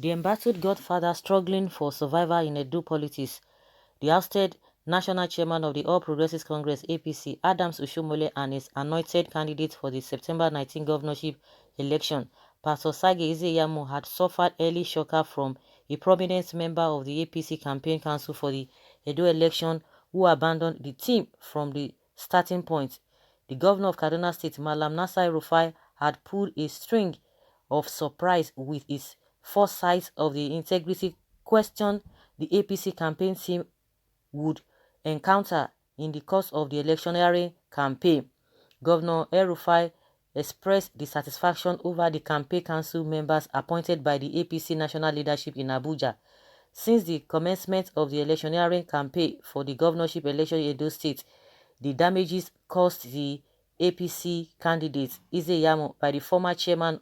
The embattled godfather struggling for survival in Edo politics, the ousted national chairman of the All Progressives Congress (APC), Adams Oshiomole, and his anointed candidate for the September 19 governorship election, Pastor Iyamu, had suffered early shocker from a prominent member of the APC campaign council for the Edo election who abandoned the team from the starting point. The governor of Kaduna State, Malam Nasir Rufai, had pulled a string of surprise with his foresight of the integrity question the APC campaign team would encounter in the course of the electioneering campaign. Governor Elrufai expressed dissatisfaction over the campaign council members appointed by the APC national leadership in Abuja. Since the commencement of the electioneering campaign for the governorship election in Edo State, the damages caused the APC candidate Iyamu by the former chairman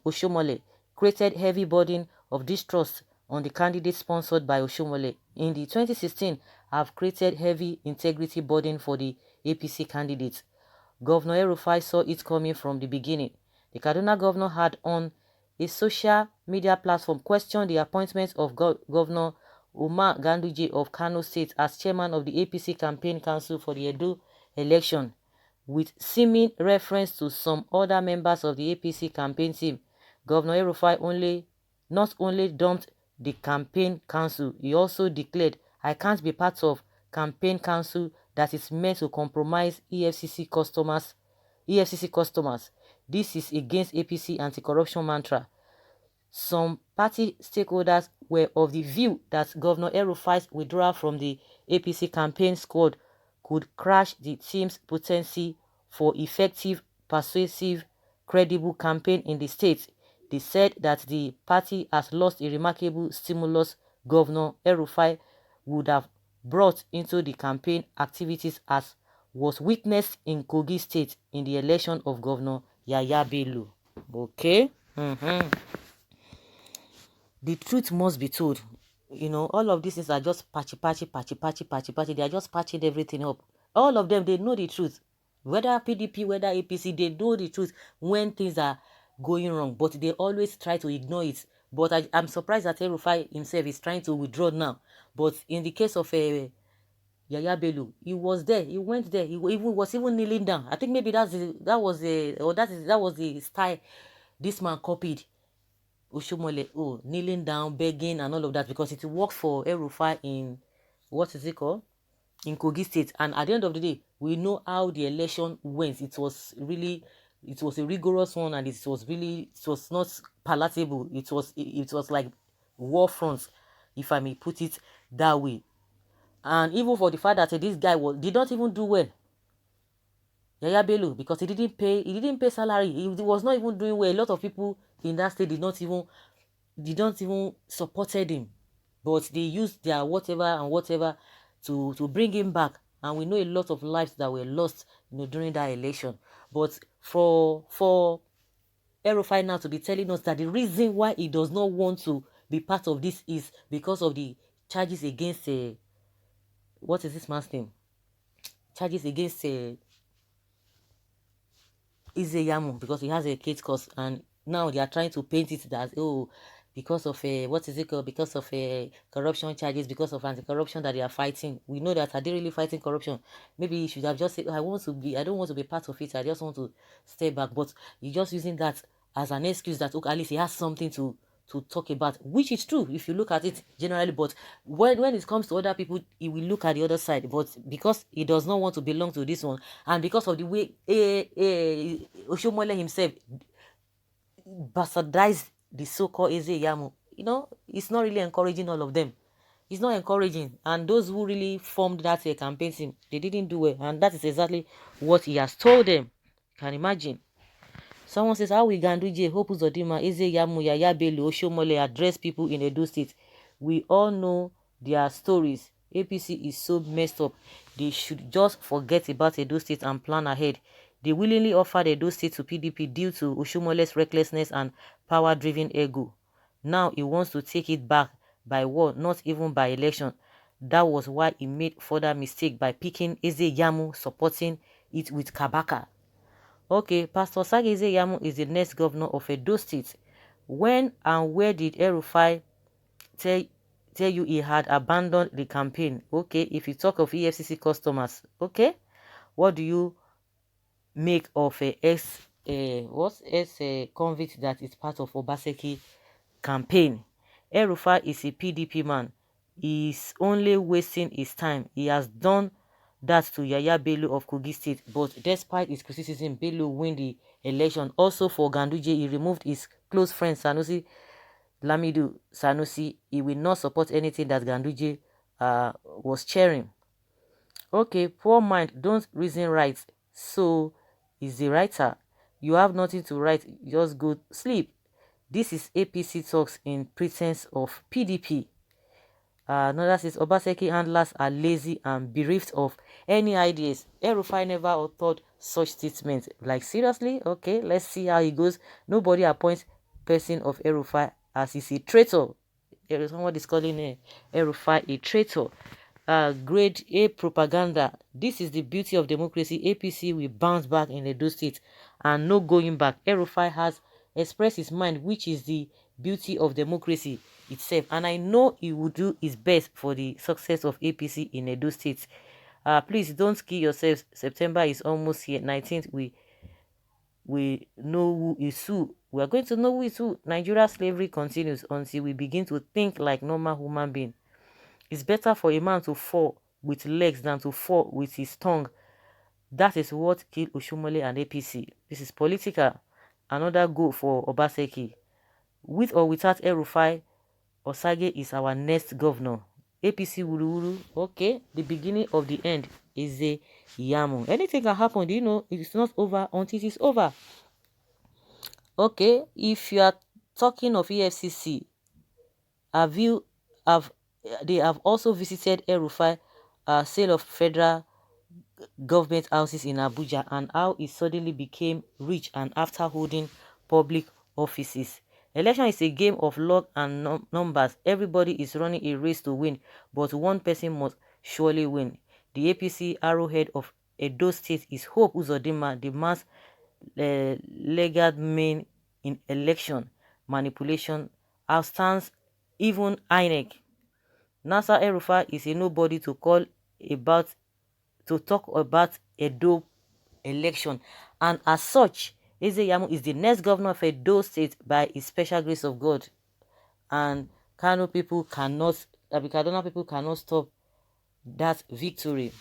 Oshiomole created heavy burden of distrust on the candidate sponsored by Oshiomole. In the 2016 have created heavy integrity burden for the APC candidates. Governor Elrufai saw it coming from the beginning. The Kaduna governor had on a social media platform questioned the appointment of Governor Umar Ganduje of Kano State as chairman of the APC campaign council for the Edo election, with seeming reference to some other members of the APC campaign team. Governor Elrufai not only dumped the campaign council, he also declared, "I can't be part of campaign council that is meant to compromise EFCC customers. This is against APC anti-corruption mantra." Some party stakeholders were of the view that Governor Elrufai's withdrawal from the APC campaign squad could crash the team's potency for effective, persuasive, credible campaign in the state. They said that the party has lost a remarkable stimulus Governor Elrufai would have brought into the campaign activities, as was witnessed in Kogi State in the election of Governor Yaya Bello. Okay? The truth must be told. You know, all of these things are just patchy. They are just patching everything up. All of them, they know the truth. Whether PDP, whether APC, they know the truth when things are going wrong. But they always try to ignore it. But I'm surprised that Elrufai himself is trying to withdraw now. But in the case of Yaya Bello, he was there. He went there. He was even kneeling down. I think maybe that was the style this man copied. Oshiomole, kneeling down, begging, and all of that, because it worked for Elrufai in in Kogi State. And at the end of the day, we know how the election went. It was a rigorous one, and it was not palatable. It was like war fronts, if I may put it that way. And even for the fact that this guy did not even do well, Yaya Bello, because he didn't pay salary. He was not even doing well. A lot of people in that state did not even supported him, but they used their whatever to bring him back. And we know a lot of lives that were lost, during that election. But for Elrufai now to be telling us that the reason why he does not want to be part of this is because of the charges against what is this man's name? Charges against Iyamu, because he has a case cause, and now they are trying to paint it as, because of because of corruption charges, because of anti-corruption that they are fighting. We know that, are they really fighting corruption? Maybe you should have just said, I don't want to be part of it, I just want to stay back. But you're just using that as an excuse that, okay, at least he has something to talk about, which is true if you look at it generally. But when it comes to other people, he will look at the other side. But because he does not want to belong to this one, and because of the way Oshiomole himself bastardized the so-called Iyamu, it's not really encouraging all of them. It's not encouraging. And those who really formed that campaign team, they didn't do it. And that is exactly what he has told them. You can imagine. Someone says, how will Ganduje, Hope Uzodinma, Iyamu, Yaya Bello, Oshiomole address people in Edo State? We all know their stories. APC is so messed up. They should just forget about Edo State and plan ahead. They willingly offered Edo State to PDP due to Oshiomole's recklessness and power-driven ego. Now he wants to take it back by war, not even by election. That was why he made further mistake by picking Iyamu, supporting it with Kabaka. Okay, Pastor Iyamu is the next governor of Edo State. When and where did Elrufai tell you he had abandoned the campaign? Okay, if you talk of EFCC customers, okay, what do you make of a convict that is part of Obaseki campaign? Elrufai is a PDP man. He's only wasting his time. He has done that to Yaya Bello of Kogi State, but despite his criticism, Bello win the election. Also for Ganduje, he removed his close friend Sanusi Lamidu Sanusi. He will not support anything that Ganduje was cheering. Okay, poor mind, don't reason right. So, is the writer. You have nothing to write, just go sleep. This is APC talks in pretense of PDP. Another says Obaseki handlers are lazy and bereft of any ideas. Elrufai never authored such statements. Like, seriously? Okay, let's see how it goes. Nobody appoints person of Elrufai as he's a traitor. Someone is calling Elrufai a traitor. Grade A propaganda. This is the beauty of democracy. APC will bounce back in Edo State and no going back. Elrufai has expressed his mind, which is the beauty of democracy itself. And I know he will do his best for the success of APC in Edo State. Please don't kill yourselves. September is almost here. 19th, we know who is who. We are going to know who is who. Nigeria slavery continues until we begin to think like normal human beings. It's better for a man to fall with legs than to fall with his tongue. That is what killed Oshiomole and APC. This is political. Another goal for Obaseki. With or without Elrufai, Osage is our next governor. APC Wuru. Okay, the beginning of the end is a Iyamu. Anything can happen. Do you know it is not over until it is over? Okay, if you are talking of EFCC, they have also visited Elrufai, sale of federal government houses in Abuja, and how he suddenly became rich and after holding public offices. Election is a game of luck and numbers. Everybody is running a race to win, but one person must surely win. The APC arrowhead of Edo State is Hope Uzodinma, the mass legal main in election manipulation, outstands even INEC. Nasser El-Rufai is a nobody to talk about Edo election, and as such, Iyamu is the next governor of Edo State by his special grace of God, and Kaduna people cannot stop that victory.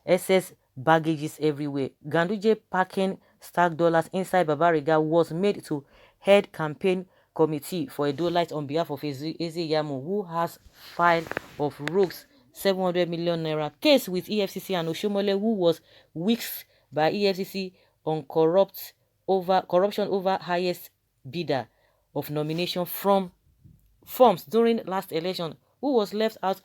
SS baggages everywhere. Ganduje packing stack dollars inside Babariga was made to head campaign committee for Edo Light on behalf of Iyamu, who has filed of rogues 700 million naira case with EFCC, and Oshiomole, who was whisked by EFCC on corruption over highest bidder of nomination from forms during last election, who was left out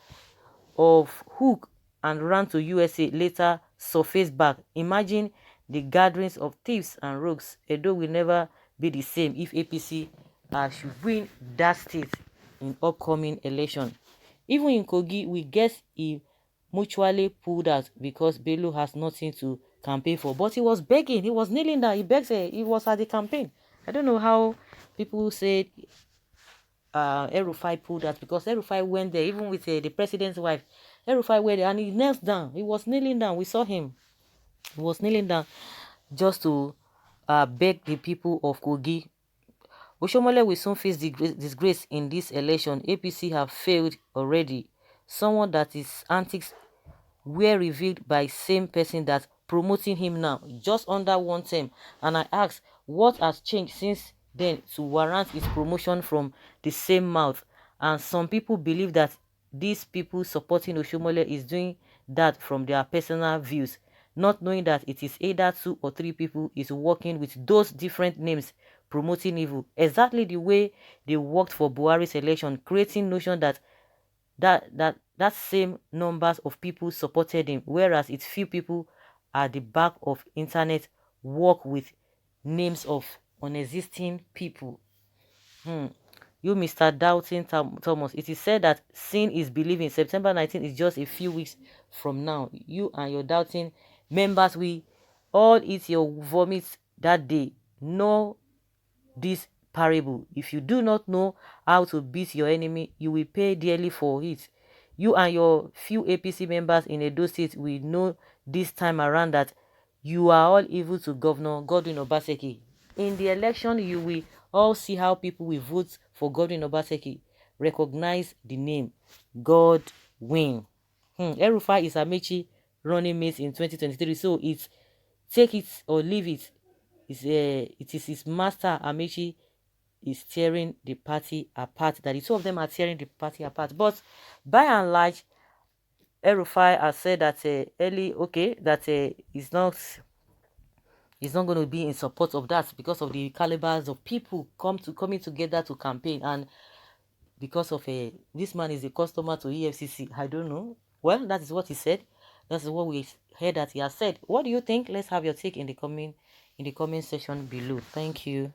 of hook and ran to USA, later surfaced back. Imagine the gatherings of thieves and rogues. Edo will never be the same if APC should win that state in upcoming election. Even in Kogi, we guess he mutually pulled out because Bello has nothing to campaign for. But he was begging, he was kneeling down, he begged, he was at the campaign. I don't know how people said Elrufai pulled out, because Elrufai went there, even with the president's wife. Elrufai went there and he knelt down. He was kneeling down. We saw him. He was kneeling down just to beg the people of Kogi. Oshiomole will soon face disgrace in this election. APC have failed already. Someone that his antics were revealed by same person that promoting him now, just under one term. And I asked, what has changed since then to warrant his promotion from the same mouth? And some people believe that these people supporting Oshiomole is doing that from their personal views, not knowing that it is either 2 or 3 people is working with those different names promoting evil, exactly the way they worked for Buhari's election, creating notion that same numbers of people supported him, whereas it's few people at the back of internet work with names of unexisting people. You, Mr. Doubting Thomas, it is said that seeing is believing. September 19th is just a few weeks from now. You and your doubting members, we all eat your vomit that day. Know this parable. If you do not know how to beat your enemy, you will pay dearly for it. You and your few APC members in Edo State will know this time around that you are all evil to Governor Godwin Obaseki. In the election, you will all see how people will vote for Godwin Obaseki. Recognize the name Godwin. Elrufai is Amechi running mate in 2023, so it's take it or leave it. It is his master Amechi is tearing the party apart. That the two of them are tearing the party apart. But by and large, Elrufai has said that he's not going to be in support of that because of the calibers of people coming together to campaign, and because of this man is a customer to EFCC. I don't know. Well, that is what he said. That's what we heard that he has said. What do you think? Let's have your take in the comment section below. Thank you.